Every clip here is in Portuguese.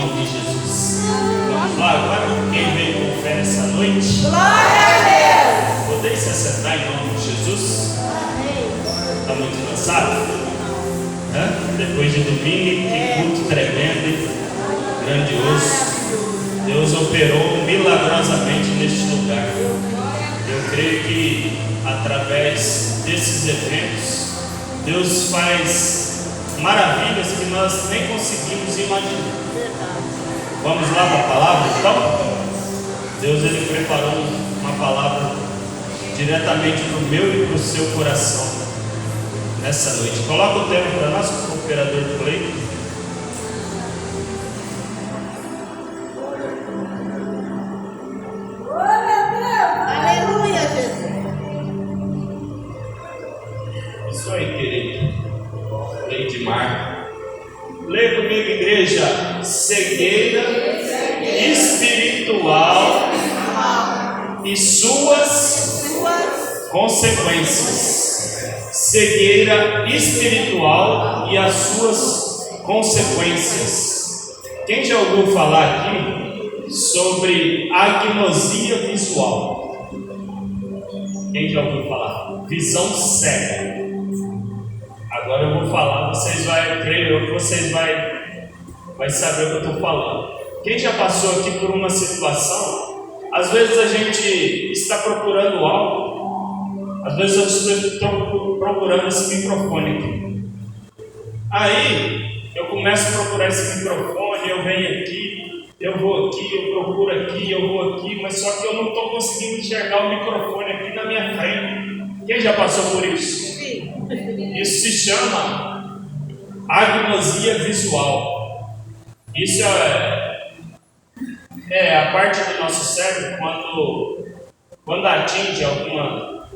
nome de Jesus. Vamos lá, agora quem veio com fé nessa noite? Glória a Deus! Podem se assentar em nome de Jesus? Está muito cansado? Depois de domingo, que culto tremendo, hein? Grandioso. Deus operou milagrosamente neste lugar. Eu creio que através desses eventos, Deus faz maravilhas que nós nem conseguimos imaginar. Vamos lá para a palavra então? Deus ele preparou uma palavra diretamente para o meu e para o seu coração nessa noite. Coloca o tema para nós, o operador do play. Aleluia, Jesus. Isso aí, querido. Lei de Mar. Leia comigo, igreja. Cegueira espiritual e suas consequências. Cegueira espiritual e as suas consequências. Quem já ouviu falar aqui sobre agnosia visual? Quem já ouviu falar? Visão cega. Agora eu vou falar, vocês vai saber o que eu estou falando. Quem já passou aqui por uma situação, às vezes a gente está procurando algo, às vezes eu estou procurando esse microfone aqui. Aí eu começo a procurar esse microfone, eu venho aqui, eu vou aqui, eu procuro aqui, eu vou aqui, mas só que eu não estou conseguindo enxergar o microfone aqui na minha frente. Quem já passou por isso? Isso se chama agnosia visual. Isso é a parte do nosso cérebro quando atinge alguma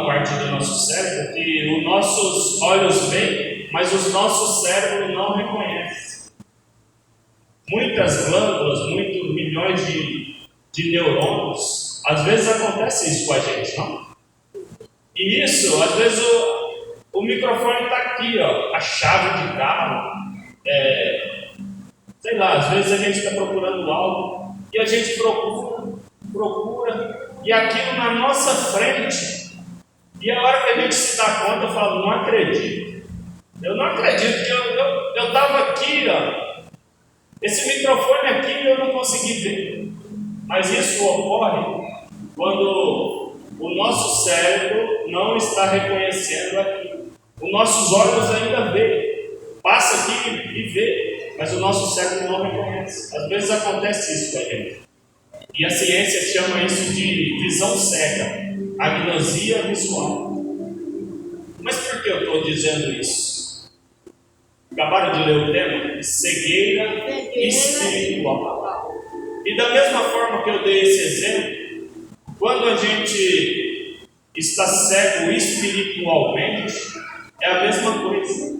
parte do nosso cérebro que os nossos olhos veem, mas os nossos cérebros não reconhecem. Muitas glândulas, milhões de neurônios, às vezes acontece isso com a gente, não? E isso, às vezes o microfone está aqui, ó, a chave de carro, sei lá, às vezes a gente está procurando algo e a gente procura, e aquilo na nossa frente, e a hora que a gente se dá conta, eu falo, não acredito. Eu não acredito que eu estava aqui, ó, esse microfone aqui eu não consegui ver. Mas isso ocorre quando o nosso cérebro não está reconhecendo aquilo. Os nossos olhos ainda veem, passa aqui e vê, mas o nosso cérebro não reconhece. Às vezes acontece isso com a gente. E a ciência chama isso de visão cega, agnosia visual. Mas por que eu estou dizendo isso? Acabaram de ler o tema? Cegueira espiritual. E da mesma forma que eu dei esse exemplo, quando a gente está cego espiritualmente, é a mesma coisa.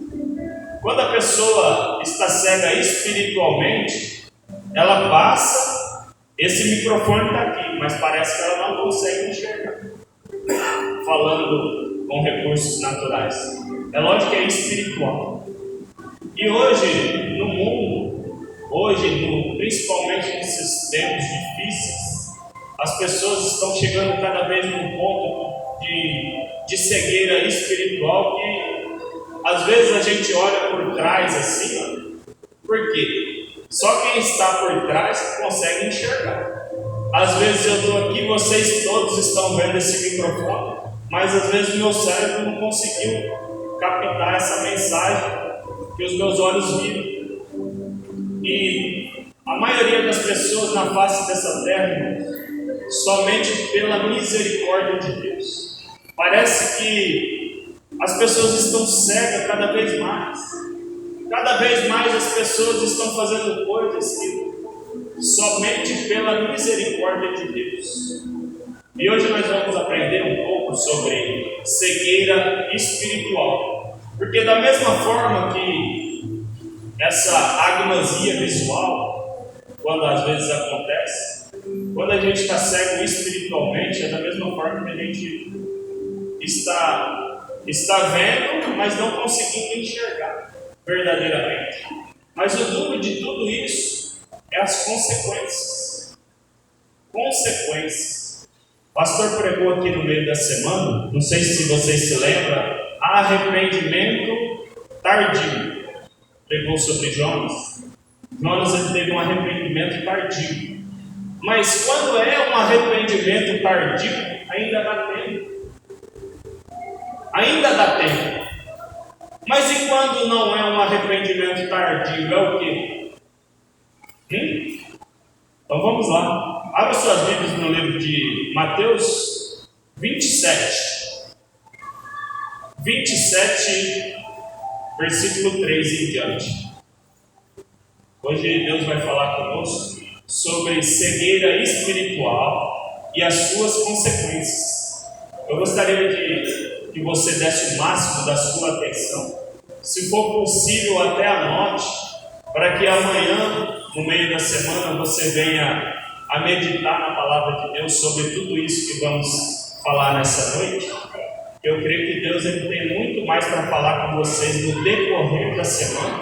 Quando a pessoa está cega espiritualmente, ela passa, esse microfone está aqui, mas parece que ela não consegue enxergar. Falando com recursos naturais. É lógico que é espiritual. E hoje, no mundo, principalmente nesses tempos difíceis, as pessoas estão chegando cada vez num ponto de cegueira espiritual que às vezes a gente olha por trás assim, ó. Por quê? Só quem está por trás consegue enxergar. Às vezes eu estou aqui, vocês todos estão vendo esse microfone, mas às vezes o meu cérebro não conseguiu captar essa mensagem que os meus olhos viram. E a maioria das pessoas na face dessa terra, somente pela misericórdia de Deus. Parece que as pessoas estão cegas cada vez mais. Cada vez mais as pessoas estão fazendo coisas que somente pela misericórdia de Deus. E hoje nós vamos aprender um pouco sobre cegueira espiritual. Porque da mesma forma que essa agnosia visual, quando às vezes acontece, quando a gente está cego espiritualmente, é da mesma forma que a gente está vendo, mas não conseguindo enxergar verdadeiramente. Mas o duro de tudo isso é as consequências. Consequências. O pastor pregou aqui no meio da semana, não sei se vocês se lembram, arrependimento tardio. Pregou sobre Jonas. Jonas ele teve um arrependimento tardio. Mas quando é um arrependimento tardio, ainda dá tempo. Ainda dá tempo. Mas e quando não é um arrependimento tardio, é o quê? Então vamos lá. Abra suas Bíblias no livro de Mateus 27. 27, versículo 3 em diante. Hoje Deus vai falar conosco sobre cegueira espiritual e as suas consequências. Eu gostaria de que você desse o máximo da sua atenção. Se for possível, até anote, para que amanhã, no meio da semana, você venha a meditar na palavra de Deus sobre tudo isso que vamos falar nessa noite. Eu creio que Deus ele tem muito mais para falar com vocês no decorrer da semana,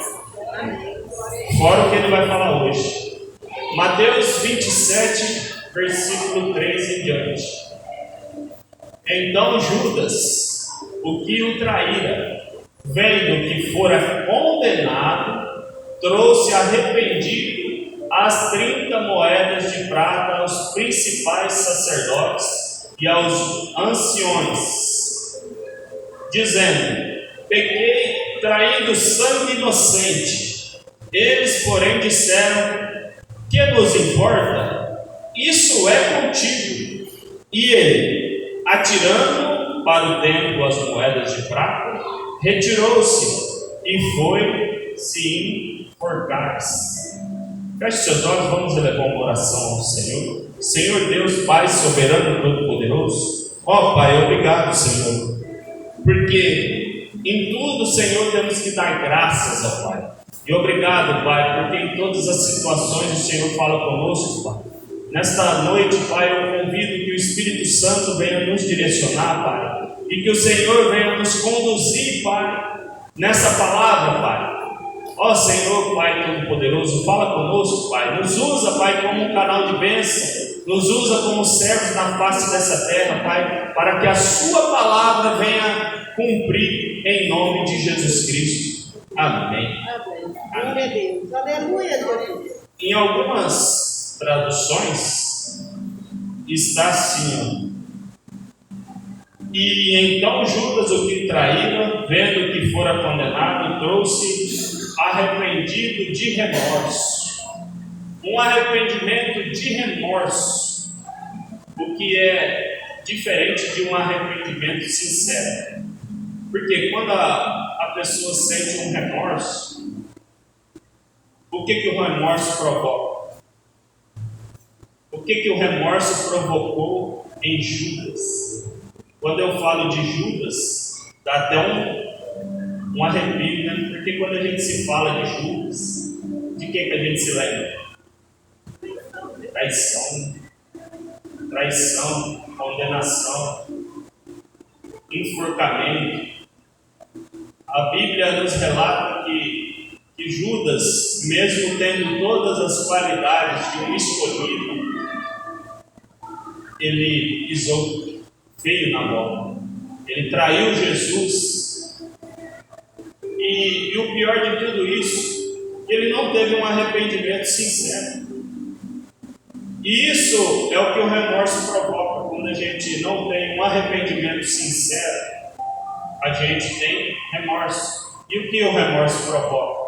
fora o que Ele vai falar hoje. Mateus 27, versículo 3 em diante. Então Judas, o que o traíra, vendo que fora condenado, trouxe arrependido as 30 moedas de prata aos principais sacerdotes e aos anciões, dizendo: pequei traindo sangue inocente. Eles, porém, disseram: que nos importa? Isso é contigo. E ele, atirando para o templo as moedas de prata, retirou-se e foi se enforcar-se. Feche seus olhos, vamos elevar uma oração ao Senhor. Senhor Deus, Pai soberano e todo-poderoso, ó Pai, obrigado, Senhor, porque em tudo, Senhor, temos que dar graças ao Pai. E obrigado, Pai, porque em todas as situações o Senhor fala conosco, Pai. Nesta noite, Pai, eu convido que o Espírito Santo venha nos direcionar, Pai, e que o Senhor venha nos conduzir, Pai, nessa palavra, Pai. Ó Senhor, Pai Todo-Poderoso, fala conosco, Pai. Nos usa, Pai, como um canal de bênção. Nos usa como servos na face dessa terra, Pai, para que a Sua palavra venha cumprir em nome de Jesus Cristo. Amém. Glória a Deus. Aleluia, Jesus. Em algumas traduções está assim, ó. E então Judas, o que traíra, vendo que fora condenado, trouxe arrependido de remorso. Um arrependimento de remorso, o que é diferente de um arrependimento sincero. Porque quando a pessoa sente um remorso, o que o remorso provoca? O que o remorso provocou em Judas? Quando eu falo de Judas, dá até um arrepio, né? Porque quando a gente se fala de Judas, de que a gente se lembra? Traição, condenação, enforcamento. A Bíblia nos relata que Judas, mesmo tendo todas as qualidades de um escolhido, ele pisou feio na bola. Ele traiu Jesus. E o pior de tudo isso, ele não teve um arrependimento sincero. E isso é o que o remorso provoca. Quando a gente não tem um arrependimento sincero, a gente tem remorso. E o que o remorso provoca?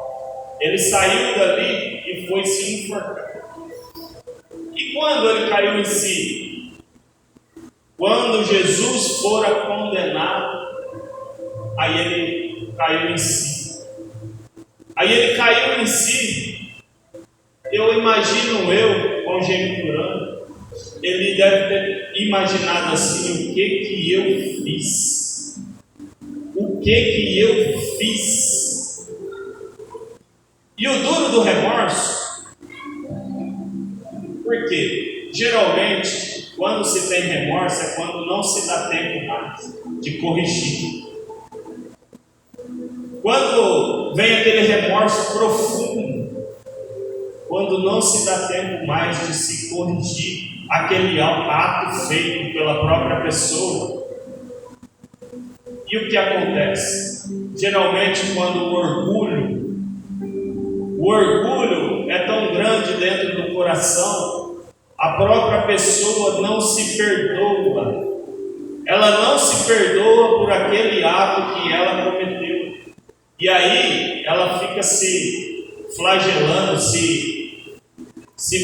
Ele saiu dali e foi se enforcar. E quando ele caiu em si? Quando Jesus fora condenado, aí ele caiu em si. Aí ele caiu em si. Eu imagino, conjecturando, ele deve ter imaginado assim: o que eu fiz? O que eu fiz? E o duro do remorso, porque geralmente quando se tem remorso é quando não se dá tempo mais de corrigir. Quando vem aquele remorso profundo, quando não se dá tempo mais de se corrigir aquele ato feito pela própria pessoa. E o que acontece? Geralmente, quando o orgulho é tão grande dentro do coração, a própria pessoa não se perdoa. Ela não se perdoa por aquele ato que ela cometeu. E aí ela fica se flagelando, se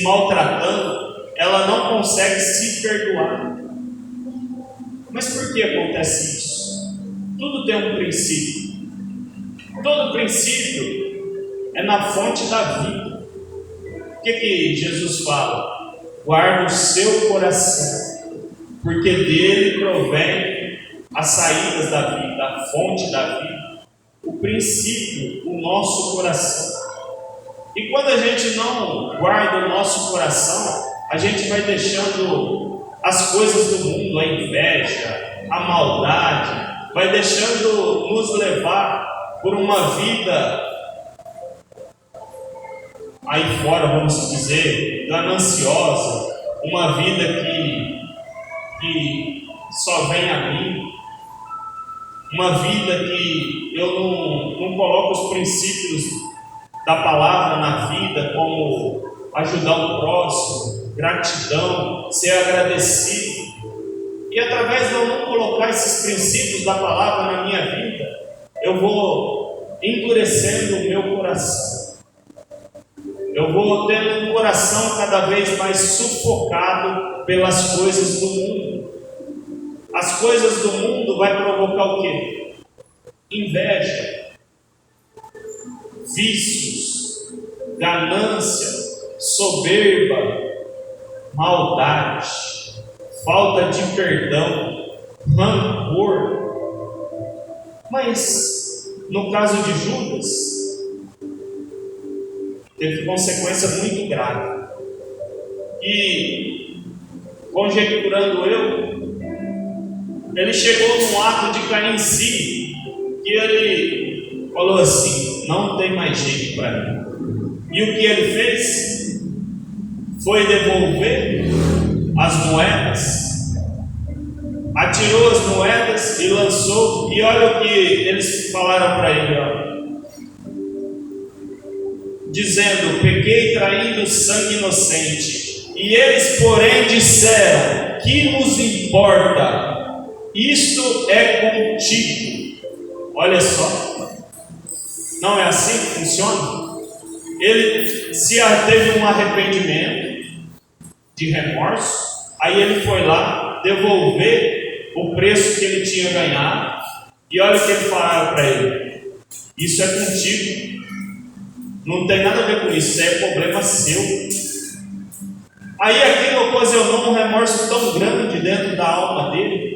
maltratando. Ela não consegue se perdoar. Mas por que acontece isso? Tudo tem um princípio. Todo princípio é na fonte da vida. O que Jesus fala? Guarda o seu coração, porque dele provém as saídas da vida, a fonte da vida, o princípio, o nosso coração. E quando a gente não guarda o nosso coração, a gente vai deixando as coisas do mundo, a inveja, a maldade, vai deixando nos levar por uma vida aí fora, vamos dizer, gananciosa, uma vida que só vem a mim, uma vida que eu não coloco os princípios da palavra na vida, como ajudar o próximo, gratidão, ser agradecido. E através de eu não colocar esses princípios da palavra na minha vida, eu vou endurecendo o meu coração. Eu vou tendo um coração cada vez mais sufocado pelas coisas do mundo. As coisas do mundo vai provocar o quê? Inveja, vícios, ganância, soberba, maldade, falta de perdão, rancor. Mas no caso de Judas, teve consequência muito grave. E, conjecturando ele chegou num ato de cair em si, que ele falou assim: não tem mais jeito para mim. E o que ele fez? Foi devolver as moedas, atirou as moedas e lançou. E olha o que eles falaram para ele, dizendo: pequei traindo sangue inocente. E eles, porém, disseram: que nos importa? Isto é contigo. Olha só, não é assim que funciona? Ele se teve um arrependimento de remorso, aí ele foi lá devolver o preço que ele tinha ganhado. E olha o que ele falaram para ele: isso é contigo. Não tem nada a ver com isso, isso é problema seu. Aí aquilo ocasionou um remorso tão grande dentro da alma dele.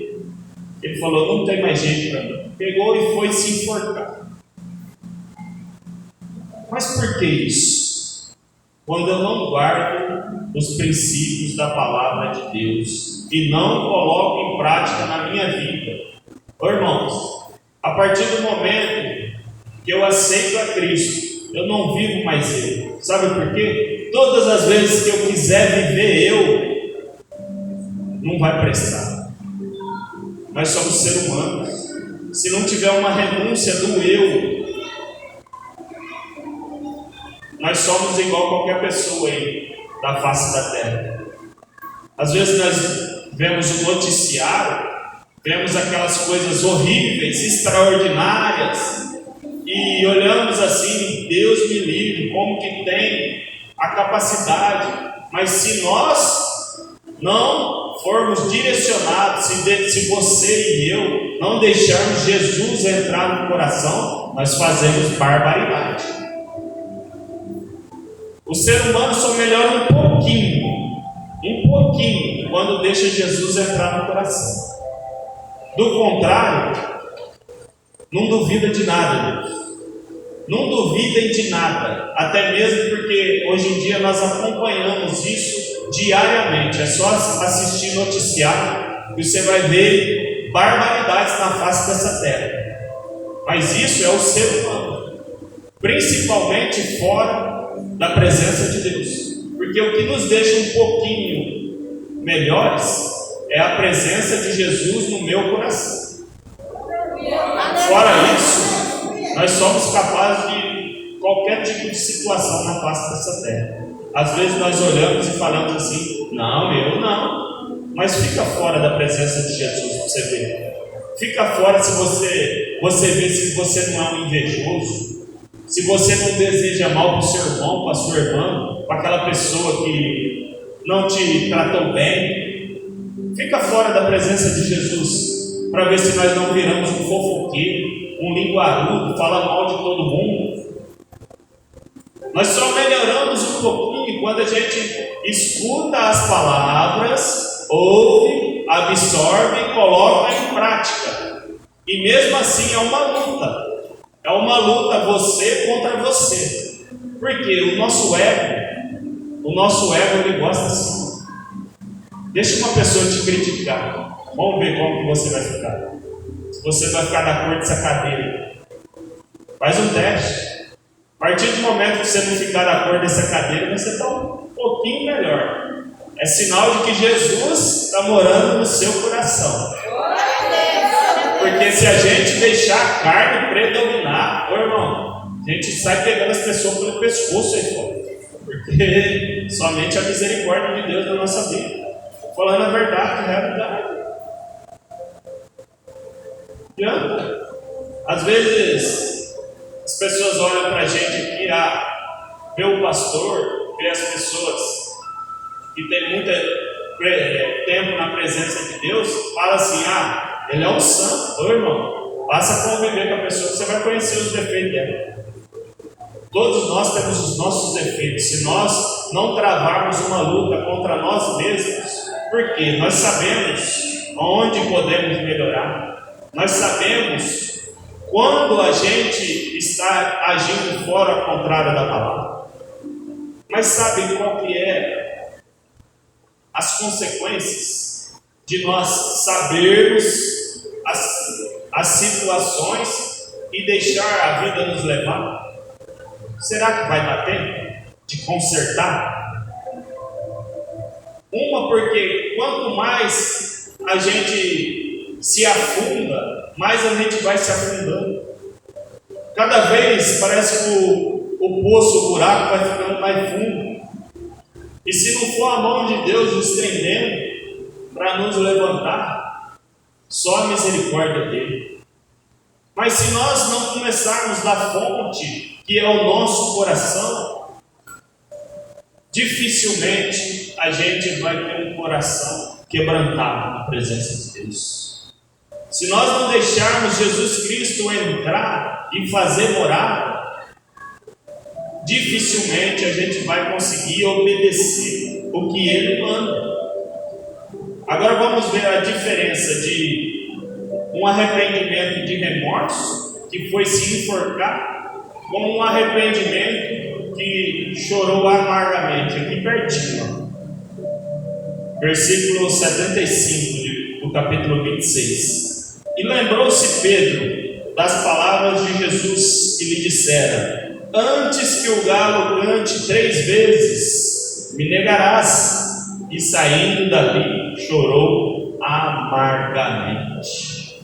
Ele falou: não tem mais jeito para mim. Pegou e foi se enforcar. Mas por que isso? Quando eu não guardo os princípios da palavra de Deus e não coloco em prática na minha vida. Irmãos, a partir do momento que eu aceito a Cristo, eu não vivo mais eu. Sabe por quê? Todas as vezes que eu quiser viver eu, não vai prestar. Nós somos seres humanos. Se não tiver uma renúncia do eu, nós somos igual qualquer pessoa aí da face da terra. Às vezes nós vemos o noticiário, vemos aquelas coisas horríveis, extraordinárias, e olhamos assim: Deus me livre, como que tem a capacidade. Mas se nós não formos direcionados, se você e eu não deixarmos Jesus entrar no coração, nós fazemos barbaridade. O ser humano só melhora um pouquinho, quando deixa Jesus entrar no coração. Do contrário, não duvida de nada, Deus. Não duvidem de nada, até mesmo porque hoje em dia nós acompanhamos isso diariamente. É só assistir noticiário e você vai ver barbaridades na face dessa terra. Mas isso é o ser humano, principalmente fora da presença de Deus. Porque o que nos deixa um pouquinho melhores é a presença de Jesus no meu coração. Fora isso, nós somos capazes de qualquer tipo de situação na face dessa terra. Às vezes nós olhamos e falamos assim: não, eu não. Mas fica fora da presença de Jesus para você ver. Fica fora se você vê se você não é um invejoso, se você não deseja mal para o seu irmão, para a sua irmã, para aquela pessoa que não te tratou bem. Fica fora da presença de Jesus para ver se nós não viramos um fofoqueiro, um linguarudo, fala mal de todo mundo. Nós só melhoramos um pouquinho quando a gente escuta as palavras, ouve, absorve e coloca em prática. E mesmo assim é uma luta. É uma luta você contra você. Porque o nosso ego ele gosta assim. Deixa uma pessoa te criticar. Vamos ver como que você vai ficar. Se você vai ficar na cor dessa cadeira. Faz um teste. A partir do momento que você não ficar na cor dessa cadeira, você está um pouquinho melhor. É sinal de que Jesus está morando no seu coração. Porque se a gente deixar a carne predominar, irmão, a gente sai pegando as pessoas pelo pescoço aí fora. Porque somente a misericórdia de Deus na nossa vida. Falando a verdade, a realidade. Adianta. Às vezes as pessoas olham para a gente aqui, vê o pastor, vê as pessoas que tem muito tempo na presença de Deus, fala assim: ele é um santo. Ô irmão, passa a conviver com a pessoa que você vai conhecer os defeitos dela. Todos nós temos os nossos defeitos. Se nós não travarmos uma luta contra nós mesmos, porque nós sabemos onde podemos melhorar, nós sabemos quando a gente está agindo fora ao contrário da palavra. Mas sabe qual que é as consequências de nós sabermos as situações e deixar a vida nos levar? Será que vai dar tempo de consertar? Uma, porque quanto mais a gente se afunda, mais a gente vai se afundando. Cada vez parece que o poço, o buraco vai ficando mais fundo. E se não for a mão de Deus nos estendendo para nos levantar, só a misericórdia dele. Mas se nós não começarmos da fonte, que é o nosso coração, dificilmente a gente vai ter um coração quebrantado na presença de Deus. Se nós não deixarmos Jesus Cristo entrar e fazer morada, dificilmente a gente vai conseguir obedecer o que Ele manda. Agora vamos ver a diferença de um arrependimento de remorso, que foi se enforcar, com um arrependimento que chorou amargamente, aqui pertinho. Versículo 75 do capítulo 26. E lembrou-se Pedro das palavras de Jesus que lhe dissera: antes que o galo cante 3 vezes, me negarás. E saindo dali, chorou amargamente.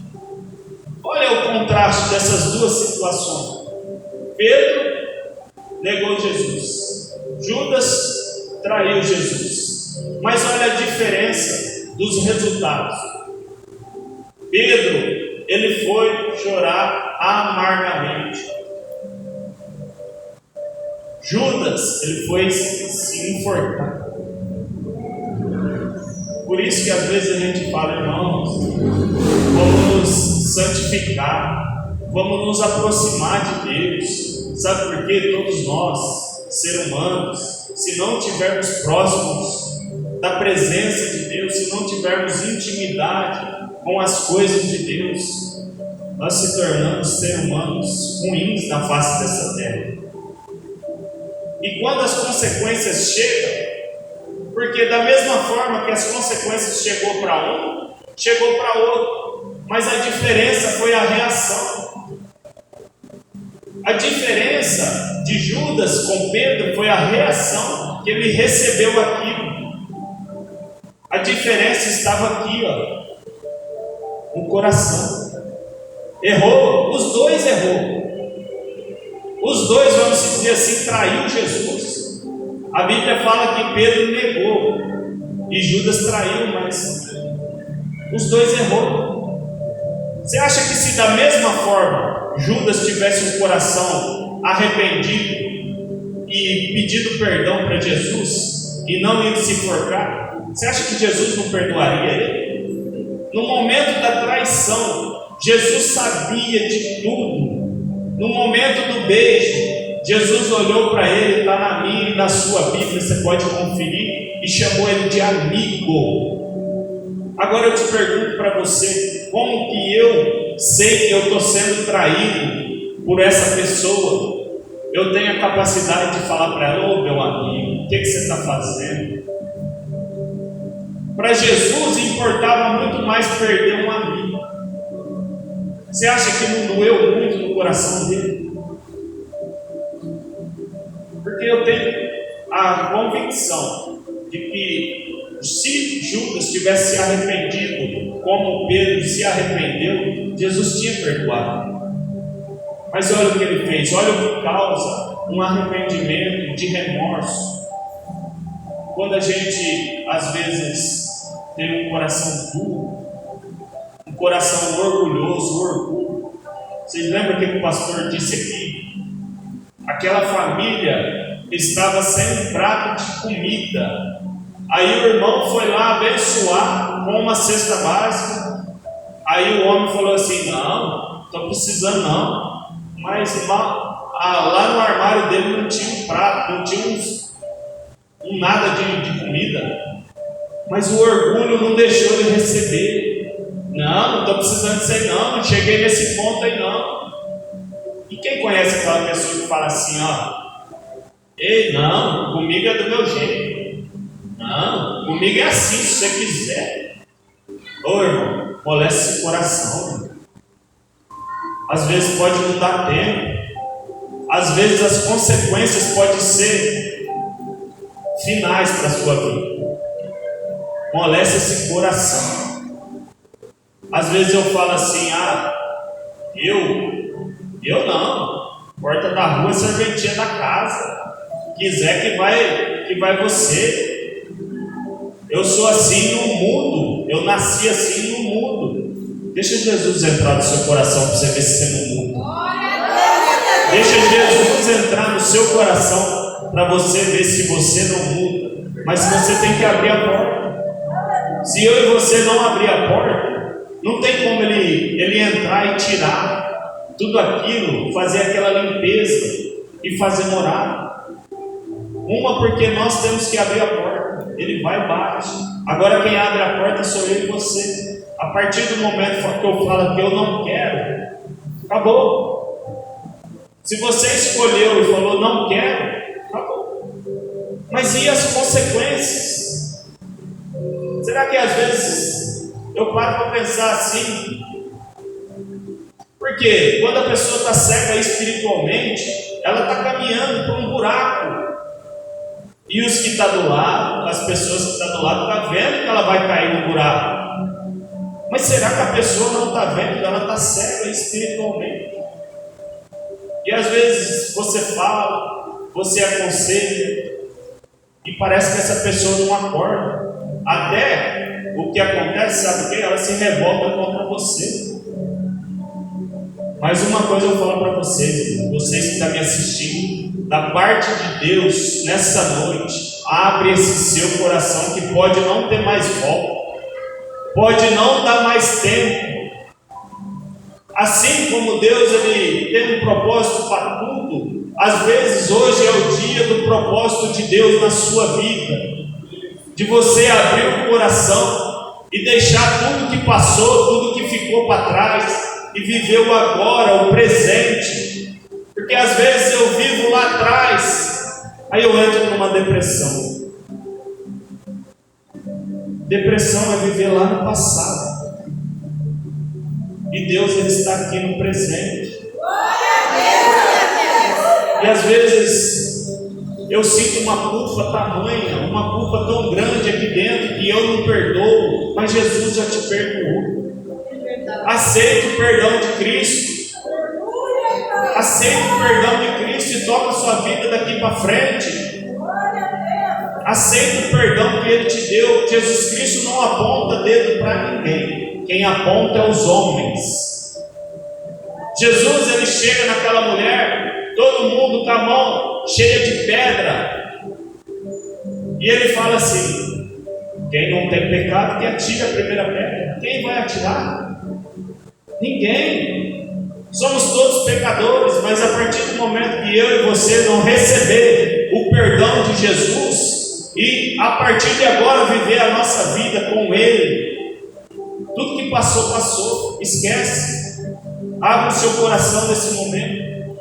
Olha o contraste dessas duas situações. Pedro negou Jesus, Judas traiu Jesus. Mas olha a diferença dos resultados. Pedro, ele foi chorar amargamente. Judas, ele foi se enforcar. Por isso que às vezes a gente fala: irmãos, vamos nos santificar, vamos nos aproximar de Deus. Sabe por quê? Todos nós, seres humanos, se não estivermos próximos da presença de Deus, se não tivermos intimidade com as coisas de Deus, nós se tornamos seres humanos ruins na face dessa terra. E quando as consequências chegam, porque da mesma forma que as consequências chegou para um, chegou para outro, mas a diferença foi a reação. A diferença de Judas com Pedro foi a reação que ele recebeu aquilo. A diferença estava aqui, no coração. Errou, os dois errou. Os dois, vamos dizer assim, traiu Jesus. A Bíblia fala que Pedro negou e Judas traiu, mas os dois errou. Você acha que se da mesma forma Judas tivesse um coração arrependido e pedido perdão para Jesus e não ia se enforcar, você acha que Jesus não perdoaria ele? No momento da traição, Jesus sabia de tudo. No momento do beijo, Jesus olhou para ele, está na minha e na sua Bíblia, você pode conferir, e chamou ele de amigo. Agora eu te pergunto para você, como que eu sei que eu estou sendo traído por essa pessoa? Eu tenho a capacidade de falar para ela: ô meu amigo, o que você está fazendo? Para Jesus importava muito mais perder um amigo. Você acha que não doeu muito no coração dele? Porque eu tenho a convicção de que se Judas tivesse se arrependido como Pedro se arrependeu, Jesus tinha perdoado. Mas olha o que ele fez, olha o que causa um arrependimento de remorso. Quando a gente às vezes tem um coração duro, um coração orgulhoso, orgulho. Vocês lembram o que o pastor disse aqui? Aquela família estava sem um prato de comida. Aí o irmão foi lá abençoar com uma cesta básica. Aí o homem falou assim: não, estou precisando não. Mas lá no armário dele não tinha um prato, não tinha nada de comida. Mas o orgulho não deixou ele receber. Não estou precisando disso aí não cheguei nesse ponto aí não. E quem conhece aquela pessoa que fala assim: ei, não, comigo é do meu jeito. Não, comigo é assim, se você quiser. Ô irmão, moleste esse coração, irmão. Às vezes pode não dar tempo. Às vezes as consequências podem ser finais para a sua vida. Moleste esse coração. Às vezes eu falo assim: eu não. Porta da rua é serventia da casa. Quiser que vai você. Eu sou assim no mundo. Eu nasci assim no mundo. Deixa Jesus entrar no seu coração para você ver se você não muda. Deixa Jesus entrar no seu coração para você ver se você não muda. Mas você tem que abrir a porta. Se eu e você não abrir a porta, não tem como ele entrar e tirar tudo aquilo, fazer aquela limpeza e fazer morada. Uma, porque nós temos que abrir a porta. Ele vai e bate. Agora quem abre a porta sou eu e você. A partir do momento que eu falo que eu não quero, acabou. Se você escolheu e falou não quero, acabou. Mas e as consequências? Será que às vezes eu paro para pensar assim? Porque quando a pessoa está cega espiritualmente, ela está caminhando por um buraco. E os que estão do lado, as pessoas que estão do lado, estão vendo que ela vai cair no buraco. Mas será que a pessoa não está vendo que ela está cega espiritualmente? E às vezes você fala, você aconselha, e parece que essa pessoa não acorda. Até o que acontece, sabe o que? Ela se revolta contra você. Mas uma coisa eu falo para vocês que estão me assistindo, da parte de Deus, nessa noite, abre esse seu coração que pode não ter mais volta, pode não dar mais tempo. Assim como Deus ele tem um propósito para tudo, às vezes hoje é o dia do propósito de Deus na sua vida. De você abrir o coração e deixar tudo que passou, tudo que ficou para trás e viver o agora, o presente. Porque às vezes eu vivo lá atrás, aí eu entro numa depressão. Depressão é viver lá no passado. E Deus ele está aqui no presente. E às vezes eu sinto uma culpa tamanha, uma culpa tão grande aqui dentro que eu não perdoo, mas Jesus já te perdoou. Aceite o perdão de Cristo. Aceite o perdão de Cristo e toca a sua vida daqui para frente. Aceite o perdão que Ele te deu. Jesus Cristo não aponta dedo para ninguém. Quem aponta é os homens. Jesus, Ele chega naquela mulher, todo mundo com a mão cheia de pedra, e Ele fala assim: quem não tem pecado que atire a primeira pedra. Quem vai atirar? Ninguém. Somos todos pecadores, mas a partir do momento que eu e você não receber o perdão de Jesus e a partir de agora viver a nossa vida com Ele, tudo que passou, passou, esquece. Abra o seu coração nesse momento.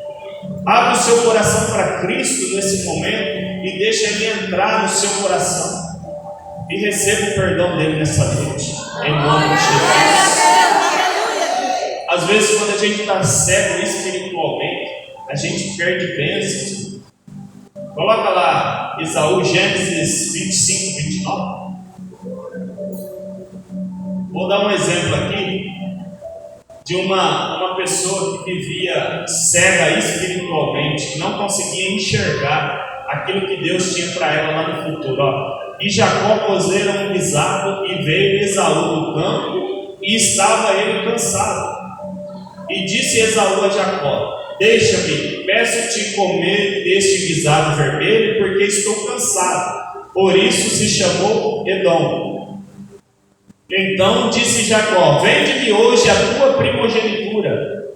Abra o seu coração para Cristo nesse momento e deixa Ele entrar no seu coração e receba o perdão dele nessa noite, em nome de Jesus. Às vezes, quando a gente está cego espiritualmente, a gente perde bênçãos. Coloca lá Esaú, Gênesis 25, 29. Vou dar um exemplo aqui de uma pessoa que vivia cega espiritualmente, que não conseguia enxergar aquilo que Deus tinha para ela lá no futuro. E Jacó cozeira um guisado e veio Esaú do campo e estava ele cansado. E disse Esaú a Jacó: deixa-me, peço-te comer deste guisado vermelho, porque estou cansado. Por isso se chamou Edom. Então disse Jacó: vende-me hoje a tua primogenitura.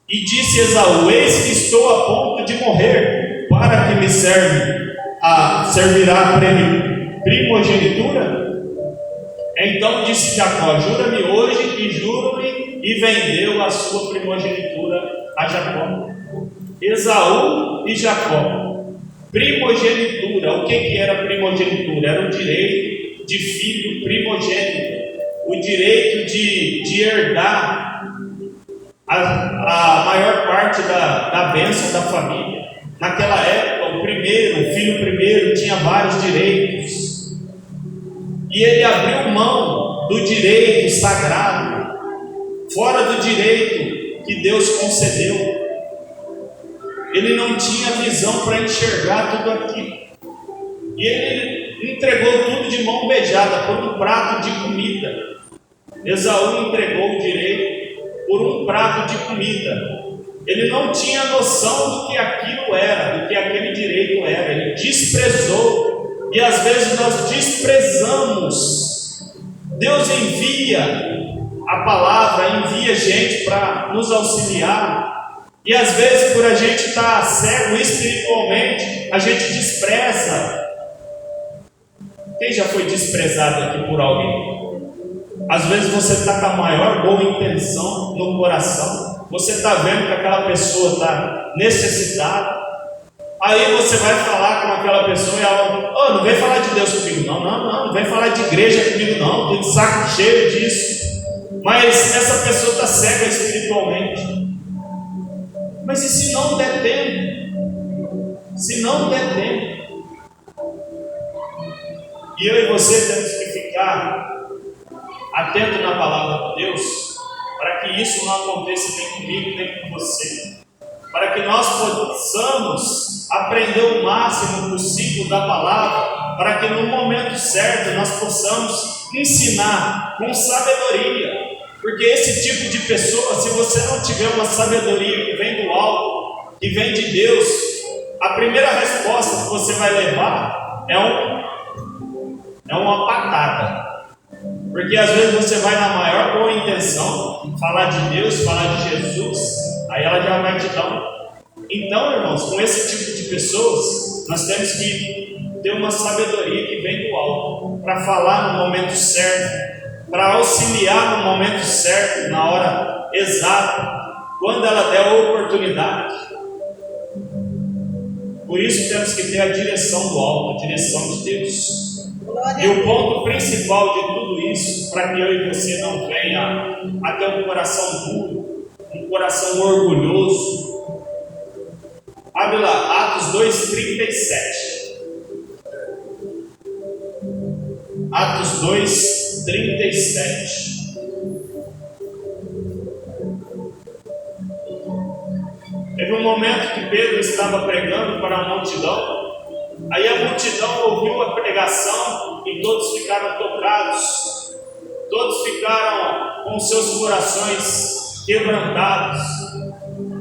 E disse Esaú: eis que estou a ponto de morrer, para que me servirá a primogenitura? Então disse Jacó: jura-me hoje. E juro-lhe, e vendeu a sua primogenitura a Jacó. Esaú e Jacó. Primogenitura. O que era primogenitura? Era o direito de filho primogênito, o direito de herdar a maior parte da bênção da família. Naquela época, o filho primeiro tinha vários direitos, e ele abriu mão do direito sagrado, fora do direito que Deus concedeu. Ele não tinha visão para enxergar tudo aquilo, e ele entregou tudo de mão beijada por um prato de comida. Esaú entregou o direito por um prato de comida. Ele não tinha noção do que aquilo era, do que aquele direito era. Ele desprezou, e às vezes nós desprezamos. Deus envia a palavra, envia gente para nos auxiliar, e às vezes, por a gente estar cego espiritualmente, a gente despreza. Quem já foi desprezado aqui por alguém? Às vezes você está com a maior boa intenção no coração, você está vendo que aquela pessoa está necessitada, aí você vai falar com aquela pessoa e ela: não vem falar de Deus comigo, não vem falar de igreja comigo, não, estou de saco cheio disso. Mas essa pessoa está cega espiritualmente. Mas e se não der tempo? Se não der tempo? E eu e você temos que ficar atento na palavra de Deus, para que isso não aconteça nem comigo, nem com você. Para que nós possamos aprender o máximo possível da palavra, para que no momento certo nós possamos ensinar com sabedoria. Porque esse tipo de pessoa, se você não tiver uma sabedoria que vem do alto, que vem de Deus, a primeira resposta que você vai levar é uma patada. Porque às vezes você vai na maior boa intenção, falar de Deus, falar de Jesus, aí ela já vai te dar um... Então, irmãos, com esse tipo de pessoas, nós temos que ter uma sabedoria que vem do alto, para falar no momento certo, para auxiliar no momento certo, na hora exata, quando ela der a oportunidade. Por isso temos que ter a direção do alto, a direção de Deus. E o ponto principal de tudo isso, para que eu e você não venha a ter um coração duro, um coração orgulhoso, Abre lá, Atos 2:37. Atos 2:37. Teve um momento que Pedro estava pregando para a multidão. Aí a multidão ouviu a pregação e todos ficaram tocados. Todos ficaram com seus corações quebrantados.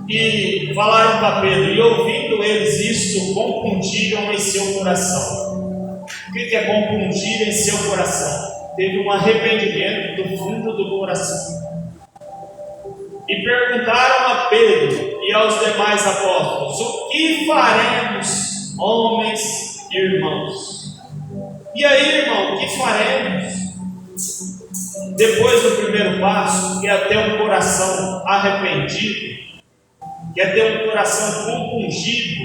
E falaram para Pedro, e ouvindo eles isto, compungiram em seu coração. O que é compungir em seu coração? Teve um arrependimento do fundo do coração. E perguntaram a Pedro e aos demais apóstolos: o que faremos, homens e irmãos? E aí, irmão, o que faremos? Depois do primeiro passo, que é ter um coração arrependido, que é ter um coração compungido,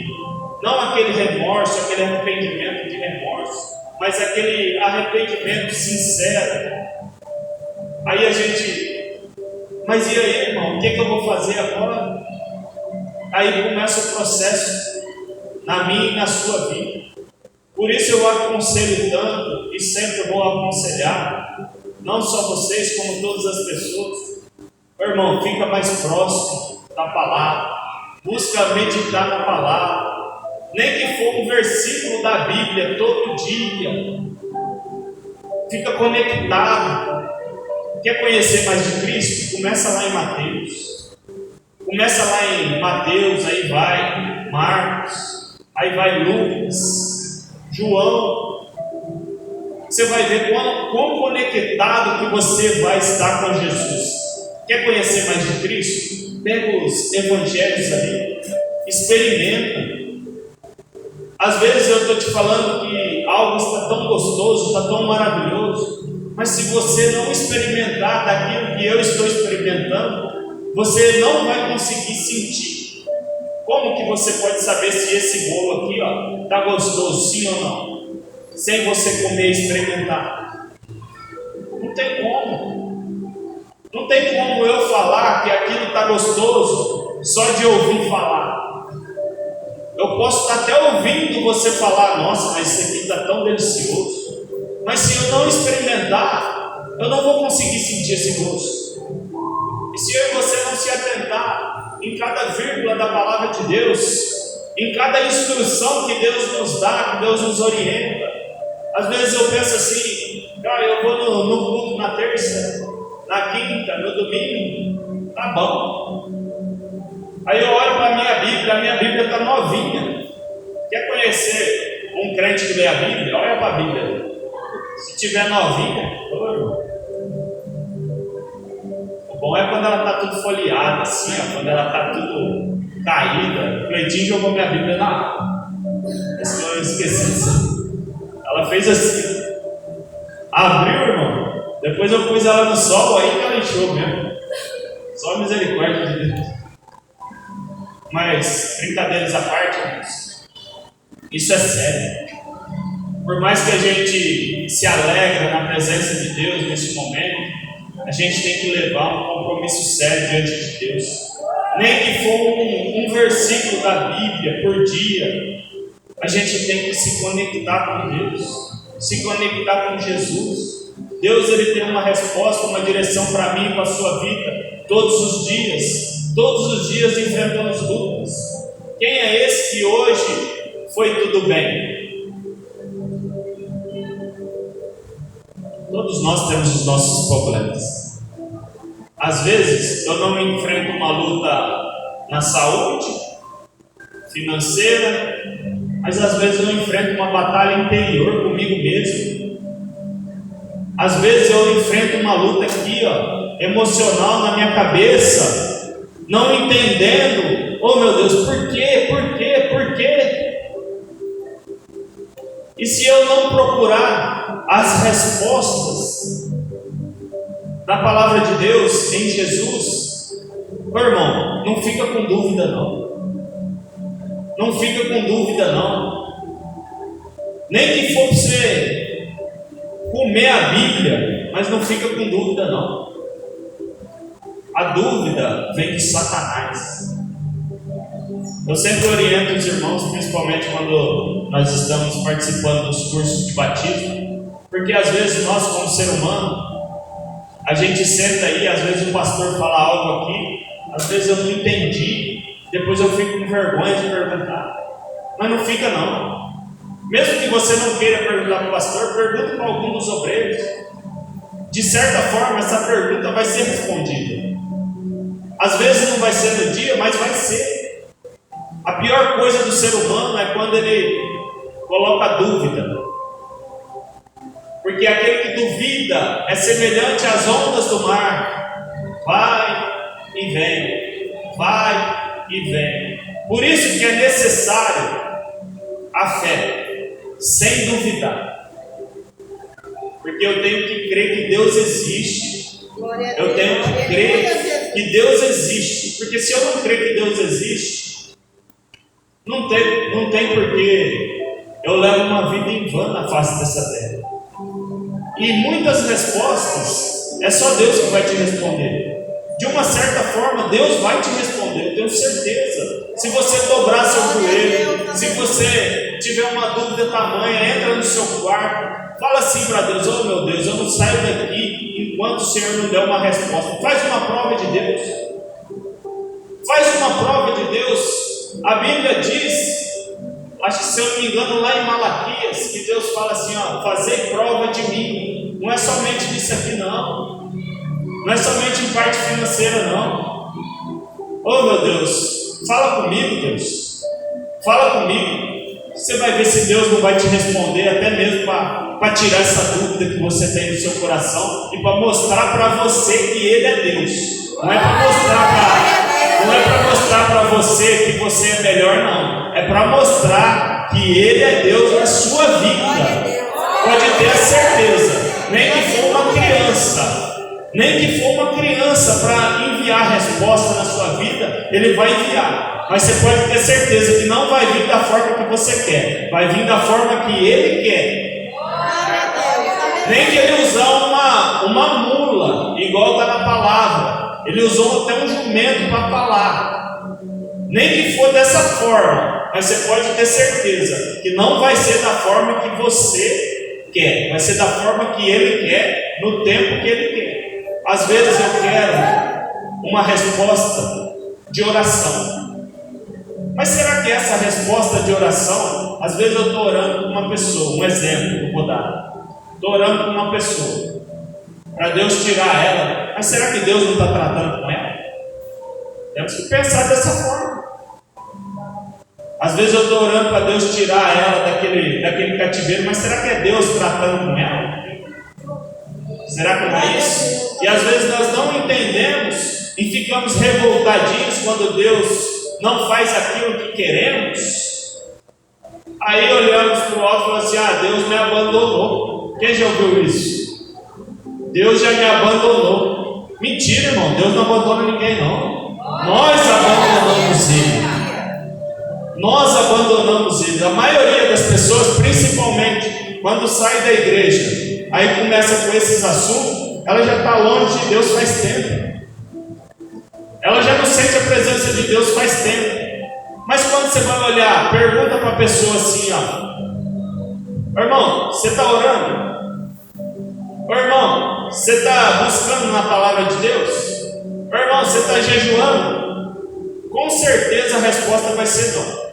não aquele remorso, aquele arrependimento de remorso, mas aquele arrependimento sincero. Aí a gente, mas e aí, irmão, o que eu vou fazer agora? Aí começa o processo na minha e na sua vida. Por isso eu aconselho tanto e sempre vou aconselhar, não só vocês, como todas as pessoas. Meu irmão, fica mais próximo da palavra, busca meditar na palavra, nem que for um versículo da Bíblia todo dia, fica conectado. Quer conhecer mais de Cristo? Começa lá em Mateus. Começa lá em Mateus, aí vai Marcos, aí vai Lucas, João. Você vai ver quão conectado que você vai estar com Jesus. Quer conhecer mais de Cristo? Pega os evangelhos ali, experimenta. Às vezes eu estou te falando que algo está tão gostoso, está tão maravilhoso, mas se você não experimentar daquilo que eu estou experimentando, você não vai conseguir sentir. Como que você pode saber se esse bolo aqui está gostoso, sim ou não? Sem você comer e experimentar. Não tem como. Não tem como eu falar que aquilo está gostoso só de ouvir falar. Eu posso estar até ouvindo você falar, nossa, mas isso aqui está tão delicioso. Mas se eu não experimentar, eu não vou conseguir sentir esse gosto. E se eu e você não se atentar em cada vírgula da palavra de Deus, em cada instrução que Deus nos dá, que Deus nos orienta, às vezes eu penso assim, cara, eu vou no culto na terça, na quinta, no domingo, tá bom. Aí eu olho para a minha Bíblia está novinha. Quer conhecer um crente que lê a Bíblia? Olha para a Bíblia. Se tiver novinha, o bom é quando ela está tudo folheada, assim, quando ela está tudo caída. O Cleitinho jogou minha Bíblia na água. Esse que eu esqueci disso. Ela fez assim, abriu, irmão. Depois eu pus ela no sol, aí que ela encheu mesmo. Só a misericórdia de Deus. Mas, brincadeiras à parte, irmãos, isso é sério. Por mais que a gente se alegra na presença de Deus nesse momento, a gente tem que levar um compromisso sério diante de Deus. Nem que for um versículo da Bíblia por dia, a gente tem que se conectar com Deus, se conectar com Jesus. Deus, ele tem uma resposta, uma direção para mim e para a sua vida todos os dias. Todos os dias enfrentamos dúvidas. Quem é esse que hoje foi tudo bem? Todos nós temos os nossos problemas. Às vezes eu não enfrento uma luta na saúde, financeira, mas às vezes eu enfrento uma batalha interior comigo mesmo. Às vezes eu enfrento uma luta aqui, emocional na minha cabeça, não entendendo, oh meu Deus, por quê? E se eu não procurar as respostas da palavra de Deus em Jesus, meu irmão, não fica com dúvida não. Não fica com dúvida não. Nem que for para você comer a Bíblia, mas não fica com dúvida não. A dúvida vem de Satanás. Eu sempre oriento os irmãos, principalmente quando nós estamos participando dos cursos de batismo, porque às vezes nós, como ser humano, a gente senta aí, às vezes o pastor fala algo aqui, às vezes eu não entendi, depois eu fico com vergonha de perguntar. Mas não fica não. Mesmo que você não queira perguntar para o pastor, pergunte para algum dos obreiros. De certa forma, essa pergunta vai ser respondida. Às vezes não vai ser no dia, mas vai ser. A pior coisa do ser humano é quando ele coloca dúvida. Porque aquele que duvida é semelhante às ondas do mar. Vai e vem. Vai e vem. Por isso que é necessário a fé, sem duvidar. Porque eu tenho que crer que Deus existe. Eu tenho que crer que Deus existe. Porque se eu não crer que Deus existe, não tem porquê eu levo uma vida em vão na face dessa terra. E muitas respostas é só Deus que vai te responder. De uma certa forma, Deus vai te responder, eu tenho certeza. Se você dobrar seu joelho, se você tiver uma dúvida tamanha, entra no seu quarto, fala assim para Deus: oh meu Deus, eu não saio daqui enquanto o Senhor não der uma resposta. Faz uma prova de Deus. Faz uma prova de Deus. A Bíblia diz, acho que se eu não me engano, lá em Malaquias, que Deus fala assim: ó, fazei prova de mim. Não é somente nisso aqui não. Não é somente em parte financeira não. Oh meu Deus, fala comigo, Deus. Fala comigo. Você vai ver se Deus não vai te responder, até mesmo para tirar essa dúvida que você tem no seu coração e para mostrar para você que Ele é Deus. Não é para mostrar para você que você é melhor, não. É para mostrar que Ele é Deus na sua vida. Pode ter a certeza. Nem que for uma criança. Nem que for uma criança para enviar resposta na sua vida, Ele vai enviar. Mas você pode ter certeza que não vai vir da forma que você quer. Vai vir da forma que Ele quer. Nem que Ele usar uma mula, igual está na palavra. Ele usou até um jumento para falar. Nem que for dessa forma. Mas você pode ter certeza que não vai ser da forma que você quer. Vai ser da forma que Ele quer, no tempo que Ele quer. Às vezes eu quero uma resposta de oração. Mas será que essa resposta de oração, às vezes eu estou orando com uma pessoa, um exemplo que eu vou dar. Estou orando com uma pessoa, para Deus tirar ela. Mas será que Deus não está tratando com ela? Temos que pensar dessa forma. Às vezes eu estou orando para Deus tirar ela daquele cativeiro, mas será que é Deus tratando com ela? Será que não é isso? E às vezes nós não entendemos e ficamos revoltadinhos quando Deus não faz aquilo que queremos. Aí olhamos para o alto e falamos assim: ah, Deus me abandonou. Quem já ouviu isso? Deus já me abandonou. Mentira, irmão, Deus não abandona ninguém não. Nós abandonamos Ele. Nós abandonamos Ele. A maioria das pessoas, principalmente quando sai da igreja, aí começa com esses assuntos, ela já está longe de Deus faz tempo. Ela já não sente a presença de Deus faz tempo. Mas quando você vai olhar, pergunta para a pessoa assim, ó: irmão, você está orando? Irmão, você está buscando na palavra de Deus? Irmão, você está jejuando? Com certeza a resposta vai ser não.